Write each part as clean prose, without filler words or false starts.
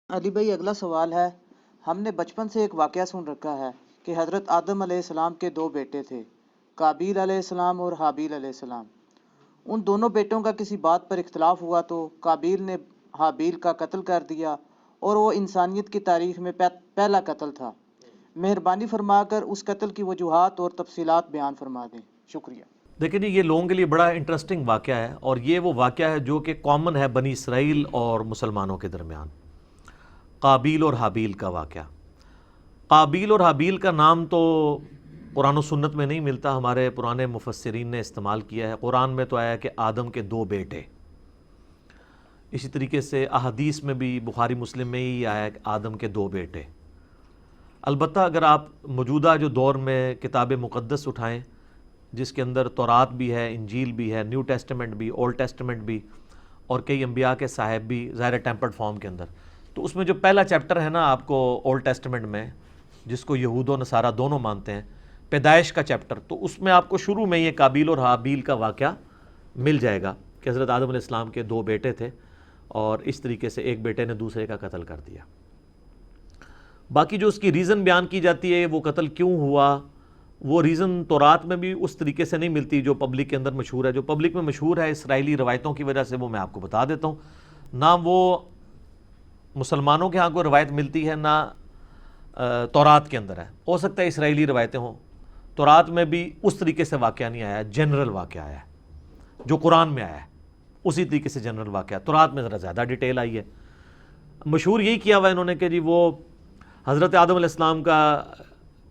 علی بھائی اگلا سوال ہے۔ ہم نے بچپن سے ایک واقعہ سن رکھا ہے کہ حضرت آدم علیہ السلام کے دو بیٹے تھے، قابیل علیہ السلام اور حابیل علیہ السلام۔ ان دونوں بیٹوں کا کسی بات پر اختلاف ہوا تو قابیل نے حابیل کا قتل کر دیا اور وہ انسانیت کی تاریخ میں پہلا قتل تھا۔ مہربانی فرما کر اس قتل کی وجوہات اور تفصیلات بیان فرما دیں، شکریہ۔ دیکھیں جی، یہ لوگوں کے لیے بڑا انٹرسٹنگ واقعہ ہے، اور یہ وہ واقعہ ہے جو کہ کامن ہے بنی اسرائیل اور مسلمانوں کے درمیان۔ قابیل اور حابیل کا واقعہ۔ قابیل اور حابیل کا نام تو قرآن و سنت میں نہیں ملتا، ہمارے پرانے مفسرین نے استعمال کیا ہے۔ قرآن میں تو آیا کہ آدم کے دو بیٹے، اسی طریقے سے احادیث میں بھی بخاری مسلم میں ہی آیا کہ آدم کے دو بیٹے۔ البتہ اگر آپ موجودہ جو دور میں کتاب مقدس اٹھائیں، جس کے اندر تورات بھی ہے، انجیل بھی ہے، نیو ٹیسٹمنٹ بھی، اولڈ ٹیسٹمنٹ بھی، اور کئی انبیاء کے صاحب بھی ظاہر ٹیمپرڈ فارم کے اندر، تو اس میں جو پہلا چیپٹر ہے نا آپ کو اولڈ ٹیسٹمنٹ میں، جس کو یہود و نصارہ دونوں مانتے ہیں، پیدائش کا چیپٹر، تو اس میں آپ کو شروع میں یہ قابیل اور حابیل کا واقعہ مل جائے گا کہ حضرت آدم علیہ السلام کے دو بیٹے تھے، اور اس طریقے سے ایک بیٹے نے دوسرے کا قتل کر دیا۔ باقی جو اس کی ریزن بیان کی جاتی ہے وہ قتل کیوں ہوا، وہ ریزن تورات میں بھی اس طریقے سے نہیں ملتی جو پبلک کے اندر مشہور ہے۔ جو پبلک میں مشہور ہے اسرائیلی روایتوں کی وجہ سے، وہ میں آپ کو بتا دیتا ہوں۔ نہ وہ مسلمانوں کے ہاں کوئی روایت ملتی ہے، نہ تورات کے اندر ہے۔ ہو سکتا ہے اسرائیلی روایتیں ہوں، تورات میں بھی اس طریقے سے واقعہ نہیں آیا، جنرل واقعہ آیا ہے جو قرآن میں آیا ہے، اسی طریقے سے جنرل واقعہ۔ تورات میں ذرا زیادہ ڈیٹیل آئی ہے۔ مشہور یہی کیا ہوا انہوں نے کہ جی وہ حضرت آدم علیہ السلام کا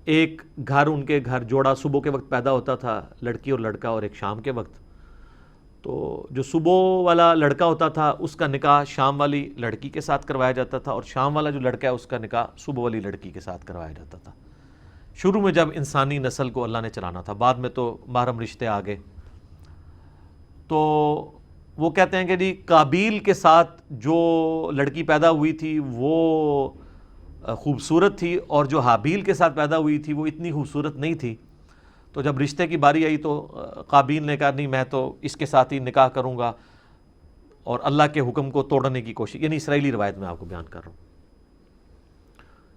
ایک گھر، ان کے گھر جوڑا صبح کے وقت پیدا ہوتا تھا، لڑکی اور لڑکا، اور ایک شام کے وقت۔ تو جو صبح والا لڑکا ہوتا تھا اس کا نکاح شام والی لڑکی کے ساتھ کروایا جاتا تھا، اور شام والا جو لڑکا ہے اس کا نکاح صبح والی لڑکی کے ساتھ کروایا جاتا تھا، شروع میں جب انسانی نسل کو اللہ نے چلانا تھا۔ بعد میں تو محرم رشتے آ گئے۔ تو وہ کہتے ہیں کہ جی قابیل کے ساتھ جو لڑکی پیدا ہوئی تھی وہ خوبصورت تھی، اور جو حابیل کے ساتھ پیدا ہوئی تھی وہ اتنی خوبصورت نہیں تھی۔ تو جب رشتے کی باری آئی تو قابیل نے کہا نہیں، میں تو اس کے ساتھ ہی نکاح کروں گا، اور اللہ کے حکم کو توڑنے کی کوشش، یعنی اسرائیلی روایت میں آپ کو بیان کر رہا ہوں۔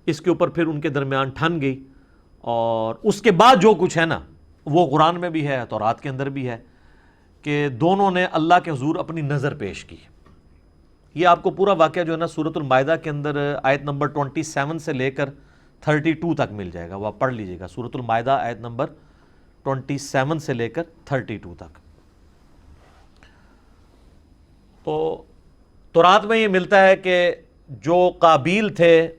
اس کے اوپر پھر ان کے درمیان ٹھن گئی، اور اس کے بعد جو کچھ ہے نا وہ قرآن میں بھی ہے، تورات کے اندر بھی ہے، کہ دونوں نے اللہ کے حضور اپنی نظر پیش کی۔ یہ آپ کو پورا واقعہ جو ہے نا سورۃ المائدہ کے اندر آیت نمبر 27 سے لے کر 32 تک مل جائے گا، وہ آپ پڑھ لیجئے گا۔ سورۃ المائدہ آیت نمبر 27 سے لے کر 32 تک۔ تو تورات میں یہ ملتا ہے کہ جو قابیل تھے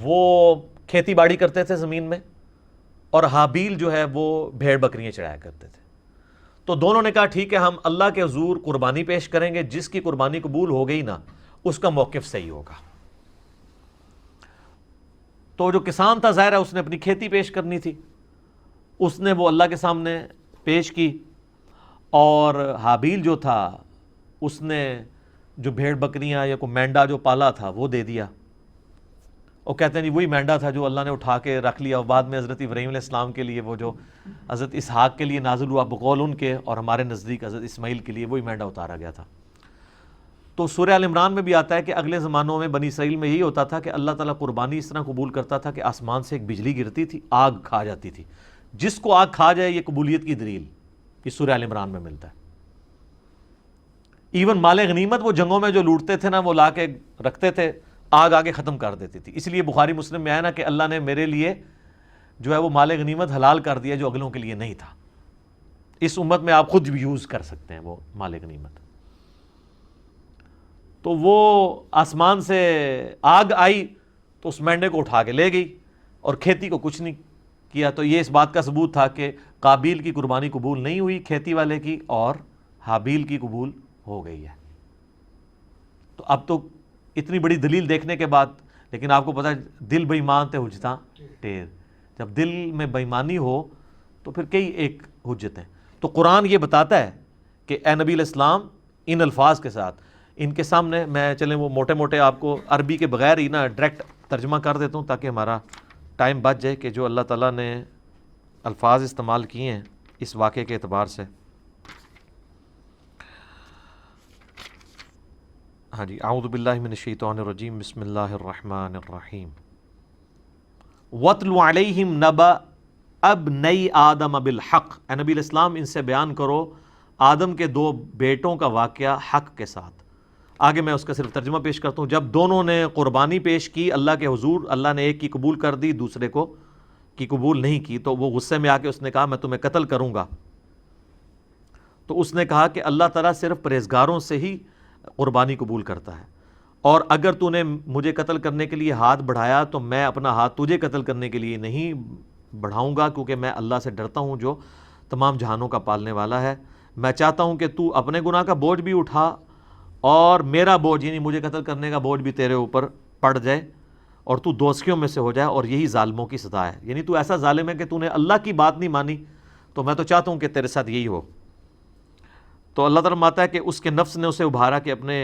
وہ کھیتی باڑی کرتے تھے زمین میں، اور حابیل جو ہے وہ بھیڑ بکریاں چڑھایا کرتے تھے۔ تو دونوں نے کہا ٹھیک ہے، ہم اللہ کے حضور قربانی پیش کریں گے، جس کی قربانی قبول ہو گئی نا اس کا موقف صحیح ہوگا۔ تو جو کسان تھا ظاہر ہے اس نے اپنی کھیتی پیش کرنی تھی، اس نے وہ اللہ کے سامنے پیش کی، اور حابیل جو تھا اس نے جو بھیڑ بکریاں یا کوئی مینڈا جو پالا تھا وہ دے دیا۔ وہ کہتے ہیں جی وہی مینڈا تھا جو اللہ نے اٹھا کے رکھ لیا، اور بعد میں حضرت ابراہیم علیہ السلام کے لیے وہ جو حضرت اسحاق کے لیے نازل ہوا بقول ان کے، اور ہمارے نزدیک حضرت اسماعیل کے لیے وہی مینڈا اتارا گیا تھا۔ تو سورہ آل عمران میں بھی آتا ہے کہ اگلے زمانوں میں بنی اسرائیل میں یہی ہوتا تھا کہ اللہ تعالیٰ قربانی اس طرح قبول کرتا تھا کہ آسمان سے ایک بجلی گرتی تھی، آگ کھا جاتی تھی۔ جس کو آگ کھا جائے یہ قبولیت کی دلیل، یہ سورہ آل عمران میں ملتا ہے۔ ایون مال غنیمت وہ جنگوں میں جو لوٹتے تھے نا وہ لا کے رکھتے تھے، آگ آگے ختم کر دیتی تھی۔ اس لیے بخاری مسلم میں آیا نا کہ اللہ نے میرے لیے جو ہے وہ مال غنیمت حلال کر دیا جو اگلوں کے لیے نہیں تھا۔ اس امت میں آپ خود بھی یوز کر سکتے ہیں وہ مال غنیمت۔ تو وہ آسمان سے آگ آئی تو اس مینڈے کو اٹھا کے لے گئی، اور کھیتی کو کچھ نہیں کیا۔ تو یہ اس بات کا ثبوت تھا کہ قابیل کی قربانی قبول نہیں ہوئی کھیتی والے کی، اور حابیل کی قبول ہو گئی ہے۔ تو اب تو اتنی بڑی دلیل دیکھنے کے بعد، لیکن آپ کو پتہ ہے دل بے ایمان تے حجتاں ٹیر، جب دل میں بے ایمانی ہو تو پھر کئی ایک حجتیں۔ تو قرآن یہ بتاتا ہے کہ اے نبی علیہ السلام ان الفاظ کے ساتھ، ان کے سامنے میں چلیں وہ موٹے موٹے آپ کو عربی کے بغیر ہی نا ڈائریکٹ ترجمہ کر دیتا ہوں تاکہ ہمارا ٹائم بچ جائے، کہ جو اللہ تعالیٰ نے الفاظ استعمال کیے ہیں اس واقعے کے اعتبار سے۔ ہاں جی، اعوذ باللہ من الشیطان الرجیم، بسم اللہ الرحمن الرحیم۔ وَاتْلُ عَلَيْهِمْ نَبَأَ ابْنَيْ آدَمَ بِالْحَقِّ، اے نبی علیہ السلام ان سے بیان کرو آدم کے دو بیٹوں کا واقعہ حق کے ساتھ۔ آگے میں اس کا صرف ترجمہ پیش کرتا ہوں۔ جب دونوں نے قربانی پیش کی اللہ کے حضور، اللہ نے ایک کی قبول کر دی، دوسرے کو کی قبول نہیں کی، تو وہ غصے میں آ کے اس نے کہا میں تمہیں قتل کروں گا۔ تو اس نے کہا کہ اللہ تعالیٰ صرف پرہیزگاروں سے ہی قربانی قبول کرتا ہے، اور اگر تو نے مجھے قتل کرنے کے لیے ہاتھ بڑھایا تو میں اپنا ہاتھ تجھے قتل کرنے کے لیے نہیں بڑھاؤں گا، کیونکہ میں اللہ سے ڈرتا ہوں جو تمام جہانوں کا پالنے والا ہے۔ میں چاہتا ہوں کہ تو اپنے گناہ کا بوجھ بھی اٹھا اور میرا بوجھ، یعنی مجھے قتل کرنے کا بوجھ بھی تیرے اوپر پڑ جائے اور تو دوزخیوں میں سے ہو جائے، اور یہی ظالموں کی سزا ہے۔ یعنی تو ایسا ظالم ہے کہ تو نے اللہ کی بات نہیں مانی، تو میں تو چاہتا ہوں کہ تیرے ساتھ یہی ہو۔ تو اللہ تعالیٰ فرماتا ہے کہ اس کے نفس نے اسے ابھارا کہ اپنے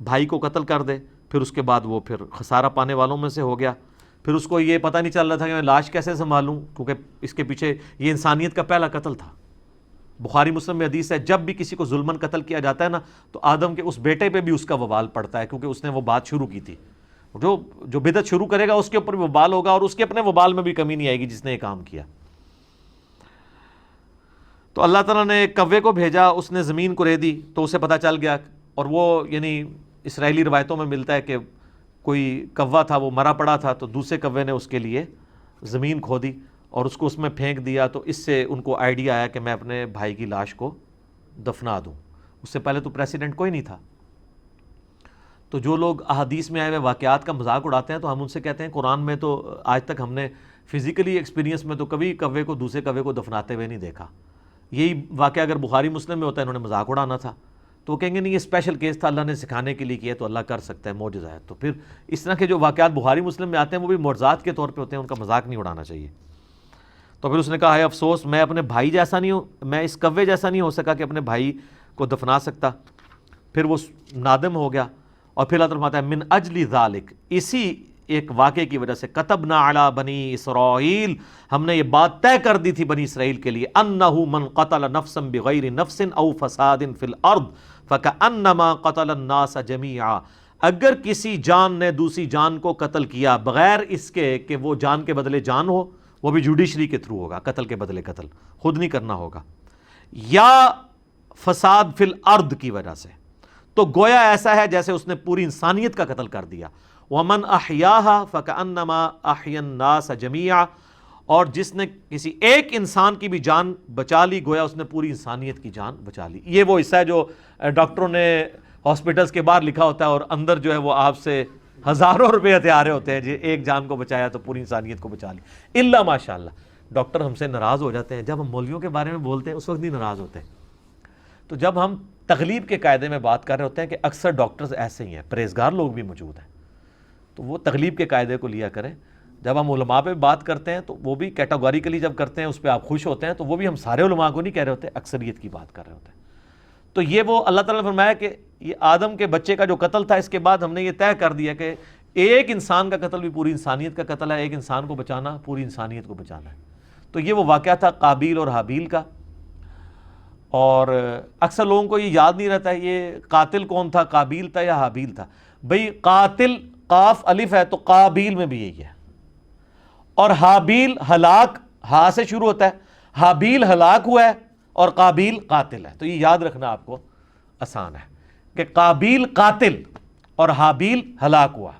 بھائی کو قتل کر دے، پھر اس کے بعد وہ پھر خسارہ پانے والوں میں سے ہو گیا۔ پھر اس کو یہ پتہ نہیں چل رہا تھا کہ میں لاش کیسے سنبھالوں، کیونکہ اس کے پیچھے یہ انسانیت کا پہلا قتل تھا۔ بخاری مسلم میں حدیث ہے جب بھی کسی کو ظلماً قتل کیا جاتا ہے نا، تو آدم کے اس بیٹے پہ بھی اس کا وبال پڑتا ہے، کیونکہ اس نے وہ بات شروع کی تھی۔ جو بدعت شروع کرے گا اس کے اوپر بھی وبال ہوگا، اور اس کے اپنے وبال میں بھی کمی نہیں آئے گی جس نے یہ کام کیا۔ تو اللہ تعالیٰ نے ایک کوے کو بھیجا، اس نے زمین کو ریدی تو اسے پتہ چل گیا، اور وہ یعنی اسرائیلی روایتوں میں ملتا ہے کہ کوئی کوا تھا وہ مرا پڑا تھا، تو دوسرے کوے نے اس کے لیے زمین کھودی اور اس کو اس میں پھینک دیا، تو اس سے ان کو آئیڈیا آیا کہ میں اپنے بھائی کی لاش کو دفنا دوں۔ اس سے پہلے تو پریسیڈنٹ کوئی نہیں تھا۔ تو جو لوگ احادیث میں آئے ہوئے واقعات کا مذاق اڑاتے ہیں تو ہم ان سے کہتے ہیں قرآن میں تو آج تک ہم نے فزیکلی ایکسپیرینس میں تو کبھی کوے کو دوسرے کوے کو دفناتے ہوئے نہیں دیکھا۔ یہی واقعہ اگر بخاری مسلم میں ہوتا ہے انہوں نے مذاق اڑانا تھا، تو وہ کہیں گے نہیں یہ اسپیشل کیس تھا، اللہ نے سکھانے کے لیے کیا، تو اللہ کر سکتا ہے، معجزہ ہے۔ تو پھر اس طرح کے جو واقعات بخاری مسلم میں آتے ہیں وہ بھی معجزات کے طور پہ ہوتے ہیں، ان کا مذاق نہیں اڑانا چاہیے۔ تو پھر اس نے کہا ہے افسوس، میں اپنے بھائی جیسا نہیں ہوں، میں اس کوے جیسا نہیں ہو سکا کہ اپنے بھائی کو دفنا سکتا۔ پھر وہ نادم ہو گیا، اور پھر اللہ تعالیٰ فرماتا ہے من اجل ذالک، اسی ایک واقعے کی وجہ سے کتبنا علی بنی اسرائیل، ہم نے یہ بات طے کر دی تھی بنی اسرائیل کے لیے، انہ من قتل نفسا بغیر نفس او فساد فی الارض فکأنما قتل الناس جمیعا، اگر کسی جان نے دوسری جان کو قتل کیا بغیر اس کے کہ وہ جان کے بدلے جان ہو، وہ بھی جوڈیشری کے تھرو ہوگا، قتل کے بدلے قتل خود نہیں کرنا ہوگا، یا فساد فی الارض کی وجہ سے، تو گویا ایسا ہے جیسے اس نے پوری انسانیت کا قتل کر دیا۔ وَمَنْ أَحْيَاهَا فَكَأَنَّمَا أَحْيَا النَّاسَ جَمِيعًا، اور جس نے کسی ایک انسان کی بھی جان بچا لی گویا اس نے پوری انسانیت کی جان بچا لی۔ یہ وہ حصہ ہے جو ڈاکٹروں نے ہاسپٹلس کے باہر لکھا ہوتا ہے، اور اندر جو ہے وہ آپ سے ہزاروں روپے ہتھیارے ہوتے ہیں، جی ایک جان کو بچایا تو پوری انسانیت کو بچا لی۔ الا ماشاء اللہ، ڈاکٹر ہم سے ناراض ہو جاتے ہیں جب ہم مولویوں کے بارے میں بولتے ہیں، اس وقت نہیں ناراض ہوتے۔ تو جب ہم تغلیب کے قاعدے میں بات کر رہے ہوتے ہیں کہ اکثر ڈاکٹرز ایسے ہی ہیں، پرہیزگار لوگ بھی موجود ہیں، تو وہ تغلیب کے قاعدے کو لیا کریں۔ جب ہم علماء پہ بات کرتے ہیں تو وہ بھی کیٹاگوریکلی جب کرتے ہیں، اس پہ آپ خوش ہوتے ہیں، تو وہ بھی ہم سارے علماء کو نہیں کہہ رہے ہوتے، اکثریت کی بات کر رہے ہوتے ہیں۔ تو یہ وہ اللہ تعالیٰ نے فرمایا کہ یہ آدم کے بچے کا جو قتل تھا، اس کے بعد ہم نے یہ طے کر دیا کہ ایک انسان کا قتل بھی پوری انسانیت کا قتل ہے، ایک انسان کو بچانا پوری انسانیت کو بچانا ہے۔ تو یہ وہ واقعہ تھا قابیل اور حابیل کا، اور اکثر لوگوں کو یہ یاد نہیں رہتا ہے یہ قاتل کون تھا، قابیل تھا یا حابیل تھا۔ بھئی قاتل قاف الف ہے تو قابیل میں بھی یہی ہے، اور حابیل ہلاک ہا سے شروع ہوتا ہے، حابیل ہلاک ہوا ہے اور قابیل قاتل ہے۔ تو یہ یاد رکھنا آپ کو آسان ہے کہ قابیل قاتل اور حابیل ہلاک ہوا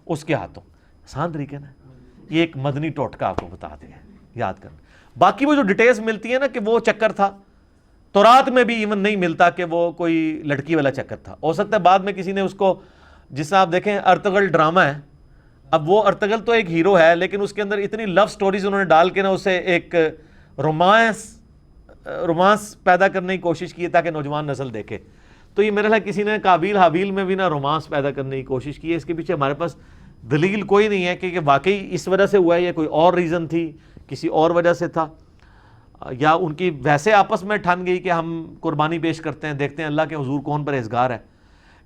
اس کے ہاتھوں، آسان طریقے نا۔ یہ ایک مدنی ٹوٹکا آپ کو بتا دیں، یاد کرنا۔ باقی وہ جو ڈیٹیلز ملتی ہیں نا کہ وہ چکر تھا، تورات میں بھی ایون نہیں ملتا کہ وہ کوئی لڑکی والا چکر تھا۔ ہو سکتا ہے بعد میں کسی نے اس کو، جس طرح آپ دیکھیں ارطغرل ڈرامہ ہے، اب وہ ارطغرل تو ایک ہیرو ہے لیکن اس کے اندر اتنی لو سٹوریز انہوں نے ڈال کے نا اسے ایک رومانس پیدا کرنے کی کوشش کی ہے تاکہ نوجوان نسل دیکھے۔ تو یہ میرے خیال کسی نے قابیل حابیل میں بھی نا رومانس پیدا کرنے کی کوشش کی ہے۔ اس کے پیچھے ہمارے پاس دلیل کوئی نہیں ہے کہ واقعی اس وجہ سے ہوا ہے یا کوئی اور ریزن تھی، کسی اور وجہ سے تھا، یا ان کی ویسے آپس میں ٹھن گئی کہ ہم قربانی پیش کرتے ہیں، دیکھتے ہیں اللہ کے حضور کون پرہیزگار ہے۔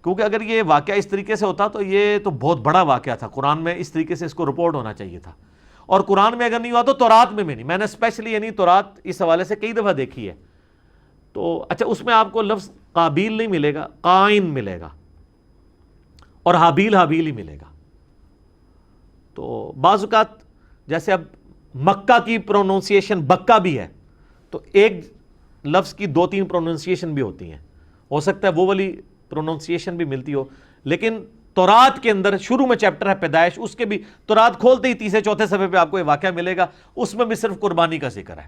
کیونکہ اگر یہ واقعہ اس طریقے سے ہوتا تو یہ تو بہت بڑا واقعہ تھا، قرآن میں اس طریقے سے اس کو رپورٹ ہونا چاہیے تھا، اور قرآن میں اگر نہیں ہوا تو تورات میں بھی نہیں۔ میں نے اسپیشلی یعنی تورات اس حوالے سے کئی دفعہ دیکھی ہے، تو اچھا اس میں آپ کو لفظ قابیل نہیں ملے گا، قائن ملے گا، اور حابیل حابیل ہی ملے گا. تو بعض اوقات جیسے اب مکہ کی پروننسیشن بکہ بھی ہے, تو ایک لفظ کی 2-3 پروننسیشن بھی ہوتی ہیں, ہو سکتا ہے وہ والی پروننسیشن بھی ملتی ہو. لیکن تورات کے اندر شروع میں چیپٹر ہے پیدائش, اس کے بھی تورات کھولتے ہی 3-4 صفحے پہ آپ کو یہ واقعہ ملے گا, اس میں بھی صرف قربانی کا ذکر ہے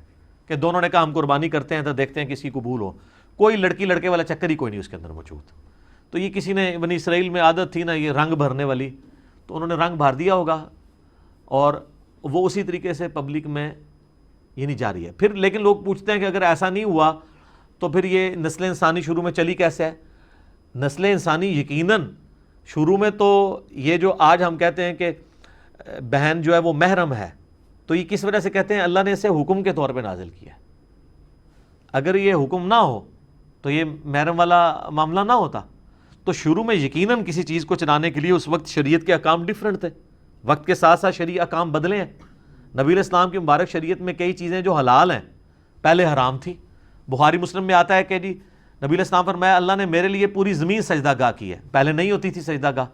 کہ دونوں نے کہا ہم قربانی کرتے ہیں تو دیکھتے ہیں کس کی قبول ہو. کوئی لڑکی لڑکے والا چکر ہی کوئی نہیں اس کے اندر موجود. تو یہ کسی نے بنی اسرائیل میں عادت تھی نا یہ رنگ بھرنے والی, تو انہوں نے رنگ بھر دیا ہوگا اور وہ اسی طریقے سے پبلک میں یہ نہیں جاری ہے. پھر لیکن لوگ پوچھتے ہیں کہ اگر ایسا نہیں ہوا تو پھر یہ نسل انسانی شروع میں چلی کیسے ہے؟ نسل انسانی یقیناً شروع میں تو یہ جو آج ہم کہتے ہیں کہ بہن جو ہے وہ محرم ہے, تو یہ کس وجہ سے کہتے ہیں؟ اللہ نے اسے حکم کے طور پہ نازل کیا ہے. اگر یہ حکم نہ ہو تو یہ محرم والا معاملہ نہ ہوتا. تو شروع میں یقیناً کسی چیز کو چلانے کے لیے اس وقت شریعت کے احکام ڈیفرنٹ تھے, وقت کے ساتھ ساتھ شرعی احکام بدلے ہیں. نبی علیہ السلام کی مبارک شریعت میں کئی چیزیں جو حلال ہیں پہلے حرام تھی. بخاری مسلم میں آتا ہے کہ جی نبی علیہ السلام فرمایا اللہ نے میرے لیے پوری زمین سجدہ گاہ کی ہے, پہلے نہیں ہوتی تھی سجدہ گاہ.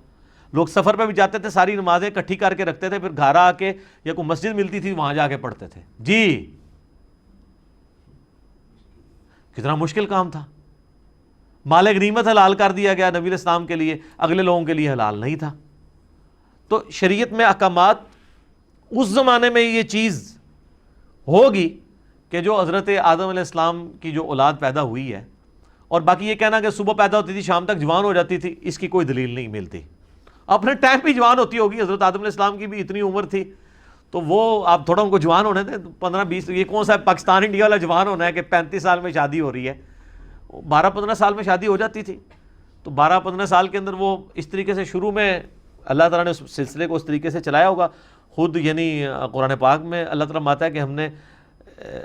لوگ سفر پہ بھی جاتے تھے, ساری نمازیں اکٹھی کر کے رکھتے تھے, پھر گھر آ کے یا کوئی مسجد ملتی تھی وہاں جا کے پڑھتے تھے. جی کتنا مشکل کام تھا. مال غنیمت حلال کر دیا گیا نبی علیہ السلام کے لیے, اگلے لوگوں کے لیے حلال نہیں تھا. تو شریعت میں احکامات اس زمانے میں یہ چیز ہوگی کہ جو حضرت آدم علیہ السلام کی جو اولاد پیدا ہوئی ہے, اور باقی یہ کہنا کہ صبح پیدا ہوتی تھی شام تک جوان ہو جاتی تھی, اس کی کوئی دلیل نہیں ملتی. اپنے ٹائم پہ جوان ہوتی ہوگی, حضرت آدم علیہ السلام کی بھی اتنی عمر تھی, تو وہ آپ تھوڑا ان کو جوان ہونے تھے 15-20, یہ کون سا پاکستان انڈیا والا جوان ہونا ہے کہ 35 سال میں شادی ہو رہی ہے. 12-15 سال میں شادی ہو جاتی تھی. تو 12-15 سال کے اندر وہ اس طریقے سے شروع میں اللہ تعالیٰ نے اس سلسلے کو اس طریقے سے چلایا ہوگا. خود یعنی قرآن پاک میں اللہ تعالیٰ ماتا ہے کہ ہم نے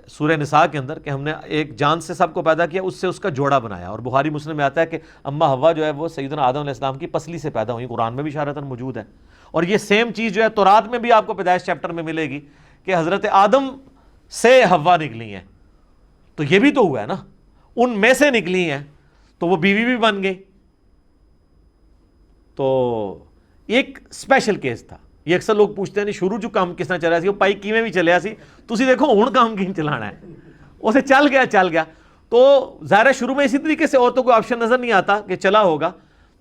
سورہ نساء کے اندر کہ ہم نے ایک جان سے سب کو پیدا کیا, اس سے اس کا جوڑا بنایا. اور بخاری مسلم میں آتا ہے کہ اما حوا جو ہے وہ سیدنا آدم علیہ السلام کی پسلی سے پیدا ہوئی. قرآن میں بھی اشارتاً موجود ہے. اور یہ سیم چیز جو ہے تورات میں بھی آپ کو پیدائش چیپٹر میں ملے گی کہ حضرت آدم سے حوا نکلی ہیں. تو یہ بھی تو ہوا ہے نا, ان میں سے نکلی ہیں تو وہ بیوی بھی بن گئی. تو ایک اسپیشل کیس تھا. یہ اکثر لوگ پوچھتے ہیں نہیں شروع جو کام کس طرح چلیا سی, وہ پائی کیویں بھی چلیا سی, تسی دیکھو ہن کام کی چلانا ہے, اسے چل گیا. تو ظاہر ہے شروع میں اسی طریقے سے اور تو کوئی آپشن نظر نہیں آتا کہ چلا ہوگا.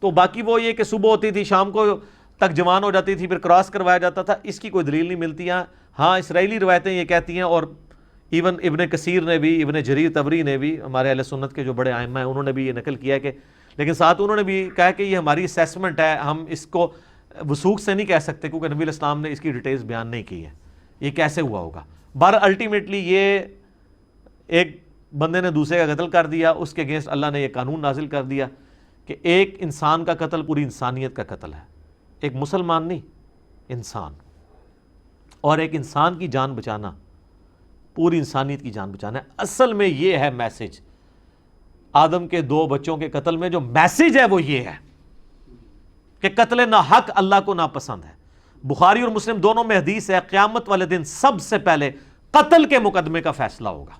تو باقی وہ یہ کہ صبح ہوتی تھی شام کو تک جوان ہو جاتی تھی, پھر کراس کروایا جاتا تھا, اس کی کوئی دلیل نہیں ملتی. ہاں اسرائیلی روایتیں یہ کہتی ہیں, اور ایون ابن کثیر نے بھی, ابن جریر طبری نے بھی, ہمارے اہل سنت کے جو بڑے ائمہ ہیں انہوں نے بھی یہ نقل کیا کہ, لیکن ساتھ انہوں نے بھی کہا کہ یہ ہماری اسیسمنٹ ہے, ہم اس کو وثوق سے نہیں کہہ سکتے کیونکہ نبی علیہ السلام نے اس کی ڈیٹیلز بیان نہیں کی ہے یہ کیسے ہوا ہوگا. بہر الٹیمیٹلی یہ ایک بندے نے دوسرے کا قتل کر دیا, اس کے اگینسٹ اللہ نے یہ قانون نازل کر دیا کہ ایک انسان کا قتل پوری انسانیت کا قتل ہے. ایک مسلمان نہیں, انسان. اور ایک انسان کی جان بچانا پوری انسانیت کی جان بچانا ہے. اصل میں یہ ہے میسج. آدم کے 2 بچوں کے قتل میں جو میسج ہے وہ یہ ہے کہ قتل نہ حق اللہ کو ناپسند ہے. بخاری اور مسلم دونوں میں حدیث ہے قیامت والے دن سب سے پہلے قتل کے مقدمے کا فیصلہ ہوگا.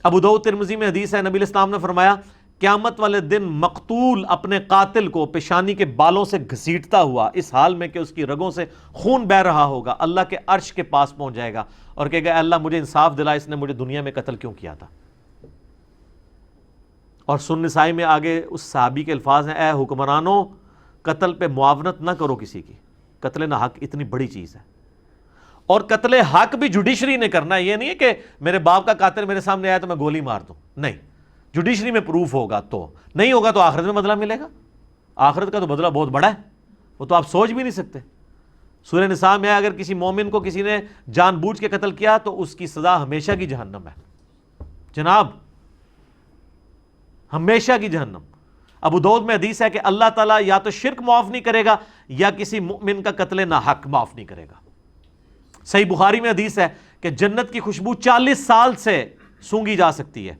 ابو داؤد ترمذی میں حدیث ہے نبی علیہ السلام نے فرمایا قیامت والے دن مقتول اپنے قاتل کو پیشانی کے بالوں سے گھسیٹتا ہوا اس حال میں کہ اس کی رگوں سے خون بہہ رہا ہوگا, اللہ کے عرش کے پاس پہنچ جائے گا اور کہے گا اللہ مجھے انصاف دلا, اس نے مجھے دنیا میں قتل کیوں کیا تھا. اور سن نسائی میں آگے اس صحابی کے الفاظ ہیں, اے حکمرانوں قتل پہ معاونت نہ کرو کسی کی, قتل نہ حق اتنی بڑی چیز ہے. اور قتل حق بھی جوڈیشری نے کرنا ہے, یہ نہیں ہے کہ میرے باپ کا قاتل میرے سامنے آیا تو میں گولی مار دوں, نہیں. جوڈیشری میں پروف ہوگا, تو نہیں ہوگا تو آخرت میں بدلہ ملے گا. آخرت کا تو بدلہ بہت بڑا ہے, وہ تو آپ سوچ بھی نہیں سکتے. سورہ نساء میں اگر کسی مومن کو کسی نے جان بوجھ کے قتل کیا تو اس کی سزا ہمیشہ کی جہنم ہے جناب, ہمیشہ کی جہنم. ابو داؤد میں حدیث ہے کہ اللہ تعالیٰ یا تو شرک معاف نہیں کرے گا یا کسی مؤمن کا قتل نہ حق معاف نہیں کرے گا. صحیح بخاری میں حدیث ہے کہ جنت کی خوشبو 40 سال سے سونگی جا سکتی ہے,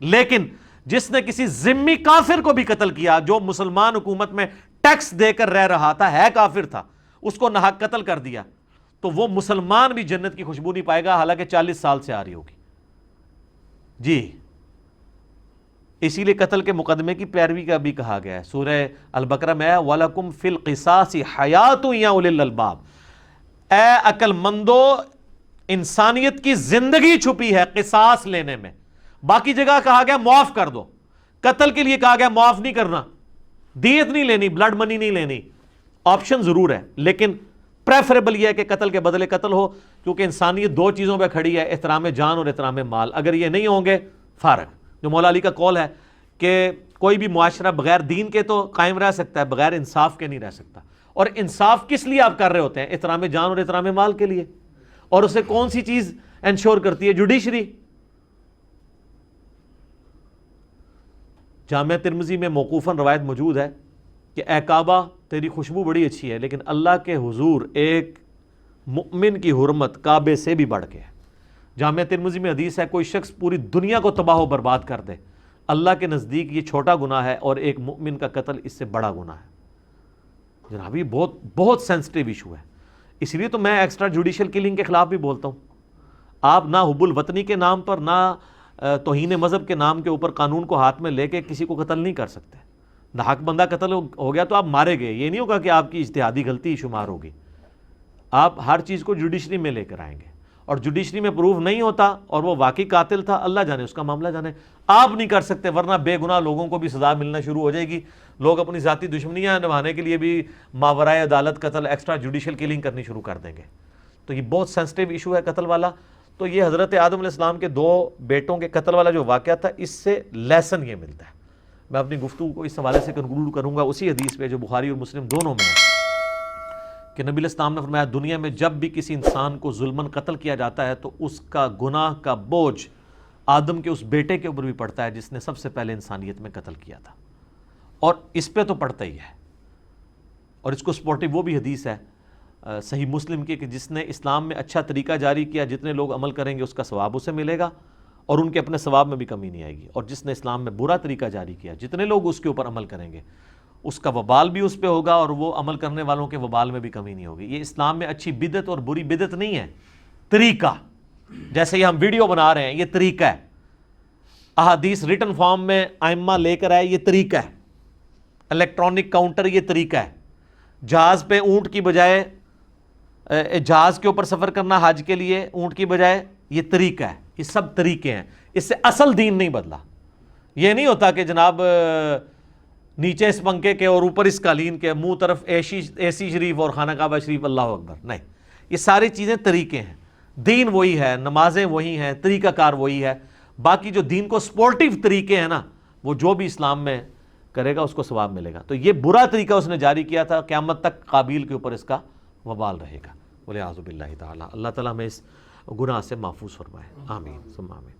لیکن جس نے کسی ذمی کافر کو بھی قتل کیا جو مسلمان حکومت میں ٹیکس دے کر رہ رہا تھا, ہے کافر تھا, اس کو ناحق قتل کر دیا تو وہ مسلمان بھی جنت کی خوشبو نہیں پائے گا حالانکہ 40 سال سے آ رہی ہوگی. جی اسی لیے قتل کے مقدمے کی پیروی کا بھی کہا گیا ہے. سورہ البقرہ میں وَلَكُمْ فِي الْقِصَاصِ حَيَاتٌ يَا أُولِي الْأَلْبَابِ، اے عقل مندو انسانیت کی زندگی چھپی ہے قصاص لینے میں. باقی جگہ کہا گیا معاف کر دو، قتل کے لیے کہا گیا معاف نہیں کرنا، دیت نہیں لینی، بلڈ منی نہیں لینی. آپشن ضرور ہے لیکن پریفریبل یہ ہے کہ قتل کے بدلے قتل ہو، کیونکہ انسانیت دو چیزوں پہ کھڑی ہے، احترام جان اور احترام مال. اگر یہ نہیں ہوں گے فارغ. جو مولا علی کا قول ہے کہ کوئی بھی معاشرہ بغیر دین کے تو قائم رہ سکتا ہے، بغیر انصاف کے نہیں رہ سکتا. اور انصاف کس لیے آپ کر رہے ہوتے ہیں؟ احترام جان اور احترام مال کے لیے. اور اسے کون سی چیز انشور کرتی ہے؟ جوڈیشری. جامعہ ترمذی میں موقوفاً روایت موجود ہے کہ اے کعبہ تیری خوشبو بڑی اچھی ہے، لیکن اللہ کے حضور ایک مؤمن کی حرمت کعبے سے بھی بڑھ کے ہے. جامعہ ترمذی میں حدیث ہے کوئی شخص پوری دنیا کو تباہ و برباد کر دے، اللہ کے نزدیک یہ چھوٹا گناہ ہے اور ایک مؤمن کا قتل اس سے بڑا گناہ ہے. جناب یہ بہت بہت سینسٹیو ایشو ہے. اس لیے تو میں ایکسٹرا جوڈیشل کلنگ کے خلاف بھی بولتا ہوں. آپ نہ حب الوطنی کے نام پر نہ توہین مذہب کے نام کے اوپر قانون کو ہاتھ میں لے کے کسی کو قتل نہیں کر سکتے. ناحق بندہ قتل ہو گیا تو آپ مارے گئے، یہ نہیں ہوگا کہ آپ کی اجتہادی غلطی شمار ہوگی. آپ ہر چیز کو جوڈیشری میں لے کر آئیں گے، اور جوڈیشری میں پروف نہیں ہوتا اور وہ واقعی قاتل تھا، اللہ جانے اس کا معاملہ جانے. آپ نہیں کر سکتے، ورنہ بے گناہ لوگوں کو بھی سزا ملنا شروع ہو جائے گی. لوگ اپنی ذاتی دشمنیاں نبھانے کے لیے بھی ماورائے عدالت قتل، ایکسٹرا جوڈیشل کلنگ کرنی شروع کر دیں گے. تو یہ بہت سینسٹیو ایشو ہے قتل والا. تو یہ حضرت آدم علیہ السلام کے دو بیٹوں کے قتل والا جو واقعہ تھا، اس سے لیسن یہ ملتا ہے. میں اپنی گفتگو کو اس حوالے سے کنکلوڈ کروں گا اسی حدیث پہ جو بخاری اور مسلم دونوں میں ہے کہ نبی علیہ السلام نے فرمایا دنیا میں جب بھی کسی انسان کو ظلماً قتل کیا جاتا ہے تو اس کا گناہ کا بوجھ آدم کے اس بیٹے کے اوپر بھی پڑتا ہے جس نے سب سے پہلے انسانیت میں قتل کیا تھا. اور اس پہ تو پڑتا ہی ہے. اور اس کو سپورٹو وہ بھی حدیث ہے صحیح مسلم کی کہ جس نے اسلام میں اچھا طریقہ جاری کیا، جتنے لوگ عمل کریں گے اس کا ثواب اسے ملے گا اور ان کے اپنے ثواب میں بھی کمی نہیں آئے گی. اور جس نے اسلام میں برا طریقہ جاری کیا، جتنے لوگ اس کے اوپر عمل کریں گے اس کا وبال بھی اس پہ ہوگا اور وہ عمل کرنے والوں کے وبال میں بھی کمی نہیں ہوگی. یہ اسلام میں اچھی بدعت اور بری بدعت نہیں ہے، طریقہ. جیسے یہ ہم ویڈیو بنا رہے ہیں، یہ طریقہ ہے. احادیث ریٹن فارم میں ائمہ لے کر آئے، یہ طریقہ ہے. الیکٹرانک کاؤنٹر، یہ طریقہ ہے. جہاز پہ اونٹ کی بجائے جہاز کے اوپر سفر کرنا حج کے لیے اونٹ کی بجائے، یہ طریقہ ہے. یہ سب طریقے ہیں، اس سے اصل دین نہیں بدلا. یہ نہیں ہوتا کہ جناب نیچے اس پنکھے کے اور اوپر اس قالین کے، منہ طرف اے سی شریف اور خانہ کعبہ شریف، اللہ اکبر. نہیں، یہ ساری چیزیں طریقے ہیں. دین وہی ہے، نمازیں وہی ہیں، طریقہ کار وہی ہے. باقی جو دین کو سپورٹیو طریقے ہیں نا، وہ جو بھی اسلام میں کرے گا اس کو ثواب ملے گا. تو یہ برا طریقہ اس نے جاری کیا تھا، قیامت تک قابیل کے اوپر اس کا وبال رہے گا. وَلِعِیاذُ بِاللَّهِ تعالیٰ. اللہ تعالیٰ ہمیں اس گناہ سے محفوظ فرمائے. آمین ثم آمین.